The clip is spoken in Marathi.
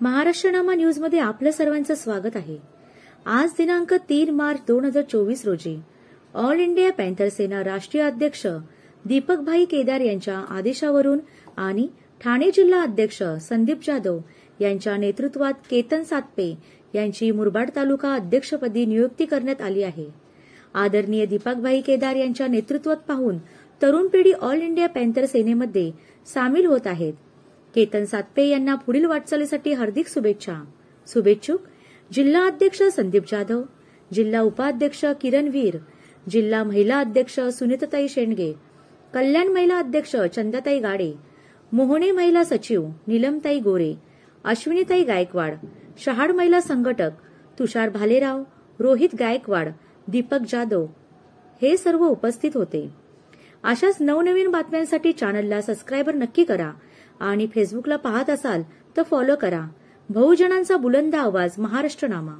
महाराष्ट्रनामा न्यूजमध्ये आपलं सर्वांचं स्वागत आहे। आज दिनांक 3 मार्च 2024 रोजी ऑल इंडिया पॅन्थर सेना राष्ट्रीय अध्यक्ष दीपकभाई केदार यांच्या आदेशावरून आणि ठाणे जिल्हा अध्यक्ष संदीप जाधव यांच्या नेतृत्वात केतन सातपे यांची मुरबाड तालुका अध्यक्षपदी नियुक्ती करण्यात आली आहे। आदरणीय दीपकभाई केदार यांच्या नेतृत्वात पाहून तरुण पिढी ऑल इंडिया पॅन्थर सेनेमध्ये सामील होत आहेत। केतन सातपे यांना पुढील वाटचालीसाठी हार्दिक शुभेच्छा। शुभेच्छुक जिल्हा अध्यक्ष संदीप जाधव, जिल्हा उपाध्यक्ष किरण वीर, जिल्हा महिला अध्यक्ष सुनीताताई शेंडगे, कल्याण महिला अध्यक्ष चंदाताई गाडे, मोहने महिला सचिव नीलमताई गोरे, अश्विनीताई गायकवाड, शहाड महिला संघटक तुषार भालेराव, रोहित गायकवाड, दीपक जाधव हे सर्व उपस्थित होते। अशाच नवनवीन बातम्यांसाठी चॅनलला सबस्क्राइबर नक्की करा आणि फेसबुकला पाहत असाल तर फॉलो करा। बहुजनांचा बुलंद आवाज महाराष्ट्रनामा।